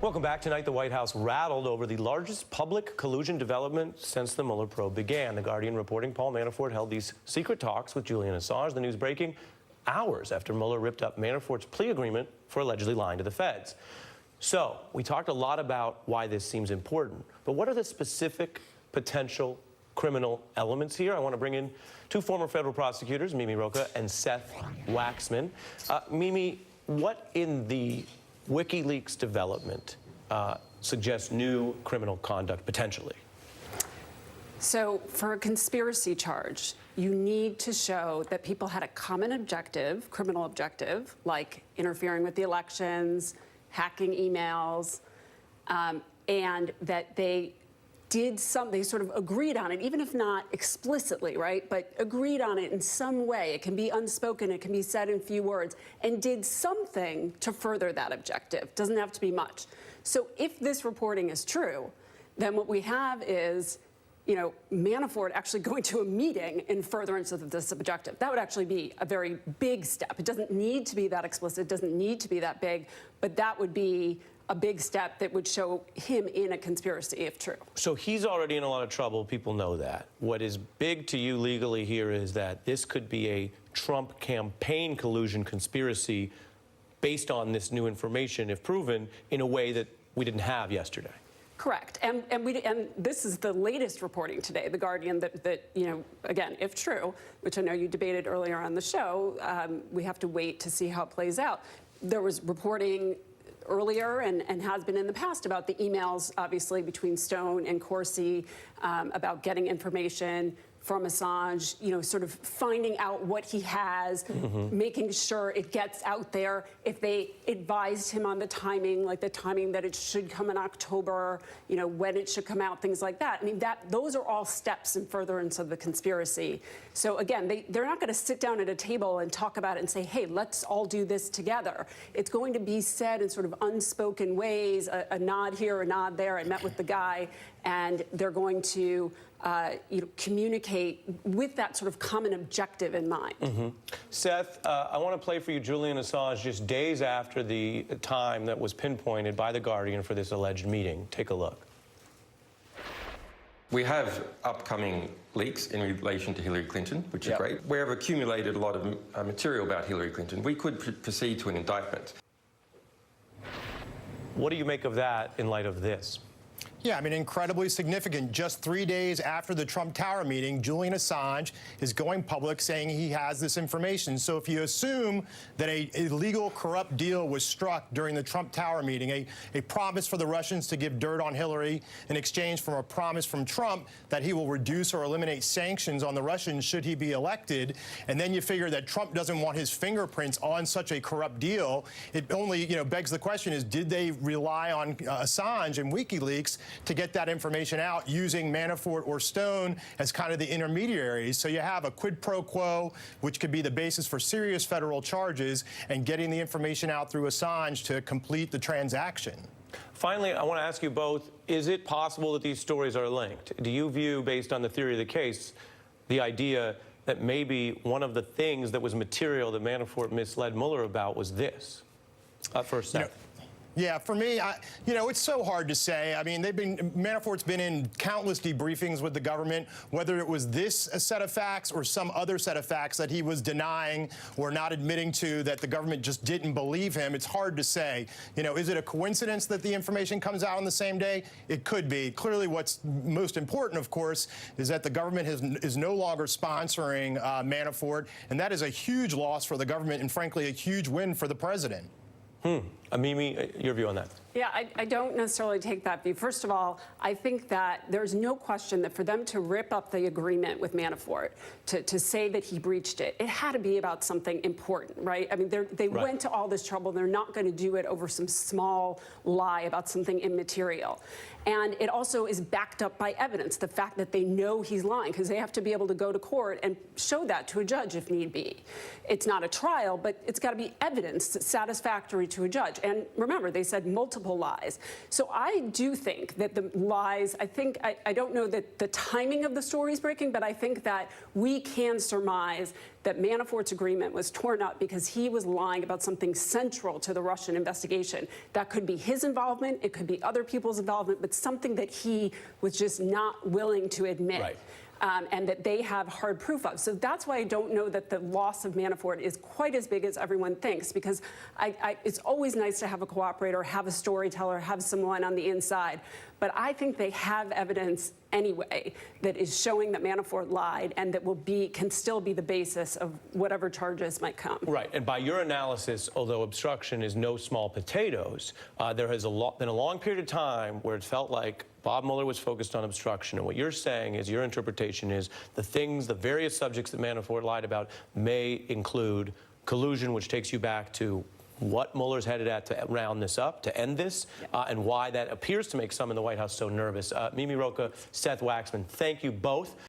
Welcome back. Tonight, the White House rattled over the largest public collusion development since the Mueller probe began. The Guardian reporting Paul Manafort held these secret talks with Julian Assange. The news breaking hours after Mueller ripped up Manafort's plea agreement for allegedly lying to the feds. So, we talked a lot about why this seems important, but what are the specific potential criminal elements here? I want to bring in two former federal prosecutors, Mimi Rocah and Seth Waxman. Mimi, what in the WikiLeaks development suggests new criminal conduct potentially? So for a conspiracy charge, you need to show that people had a common objective, criminal objective, like interfering with the elections, hacking emails, and that they did something, they sort of agreed on it, even if not explicitly, right? But agreed on it in some way. It can be unspoken, it can be said in few words, and did something to further that objective. Doesn't have to be much. So if this reporting is true, then what we have is, you know, Manafort actually going to a meeting in furtherance of this objective. That would actually be a very big step. It doesn't need to be that explicit, it doesn't need to be that big, but that would be a big step that would show him in a conspiracy, if true. So he's already in a lot of trouble. People know that. What is big to you legally here is that this could be a Trump campaign collusion conspiracy based on this new information, if proven, in a way that we didn't have yesterday. Correct. And this is the latest reporting today, The Guardian, that you know, again, if true, which I know you debated earlier on the show, we have to wait to see how it plays out. There was reporting earlier and has been in the past about the emails, obviously, between Stone and Corsi about getting information from Assange, you know, sort of finding out what he has, making sure it gets out there. If they advised him on the timing, like the timing that it should come in October, you know, when it should come out, things like that. I mean, those are all steps in furtherance of the conspiracy. So again, they're not going to sit down at a table and talk about it and say, hey, let's all do this together. It's going to be said in sort of unspoken ways, a nod here, a nod there. I met with the guy, and they're going to you know, communicate with that sort of common objective in mind. Seth, I want to play for you Julian Assange just days after the time that was pinpointed by The Guardian for this alleged meeting. Take a look. We have upcoming leaks in relation to Hillary Clinton, which is great. We have accumulated a lot of material about Hillary Clinton. We could proceed to an indictment. What do you make of that in light of this? Yeah, I mean, incredibly significant. Just 3 days after the Trump Tower meeting, Julian Assange is going public saying he has this information. So if you assume that a illegal, corrupt deal was struck during the Trump Tower meeting, a promise for the Russians to give dirt on Hillary in exchange for a promise from Trump that he will reduce or eliminate sanctions on the Russians should he be elected, and then you figure that Trump doesn't want his fingerprints on such a corrupt deal, it only, you know, begs the question is, did they rely on Assange and WikiLeaks to get that information out using Manafort or Stone as kind of the intermediaries? So you have a quid pro quo, which could be the basis for serious federal charges, and getting the information out through Assange to complete the transaction. Finally, I want to ask you both, is it possible that these stories are linked? Do you view, based on the theory of the case, the idea that maybe one of the things that was material that Manafort misled Mueller about was this? First, Seth. Yeah, for me, you know, it's so hard to say. I mean, Manafort's been in countless debriefings with the government, whether it was this set of facts or some other set of facts that he was denying or not admitting to, that the government just didn't believe him. It's hard to say. You know, is it a coincidence that the information comes out on the same day? It could be. Clearly, what's most important, of course, is that the government is no longer sponsoring Manafort, and that is a huge loss for the government and, frankly, a huge win for the president. Mimi, your view on that? Yeah, I don't necessarily take that view. First of all, I think that there's no question that for them to rip up the agreement with Manafort, to say that he breached it, it had to be about something important, right? I mean, they went to all this trouble. They're not going to do it over some small lie about something immaterial. And it also is backed up by evidence, the fact that they know he's lying, because they have to be able to go to court and show that to a judge if need be. It's not a trial, but it's got to be evidence that's satisfactory to a judge. Correct. And remember, they said multiple lies. So I do think that the lies, I don't know that the timing of the story is breaking, but I think that we can surmise that Manafort's agreement was torn up because he was lying about something central to the Russian investigation. That could be his involvement, it could be other people's involvement, but something that he was just not willing to admit. Right. And that they have hard proof of. So that's why I don't know that the loss of Manafort is quite as big as everyone thinks, because it's always nice to have a cooperator, have a storyteller, have someone on the inside. But I think they have evidence anyway that is showing that Manafort lied and that can still be the basis of whatever charges might come. Right, and by your analysis, although obstruction is no small potatoes, there has been a long period of time where it felt like Bob Mueller was focused on obstruction, and what you're saying is, your interpretation is, the various subjects that Manafort lied about may include collusion, which takes you back to what Mueller's headed at to round this up, to end this, and why that appears to make some in the White House so nervous. Mimi Rocah, Seth Waxman, thank you both.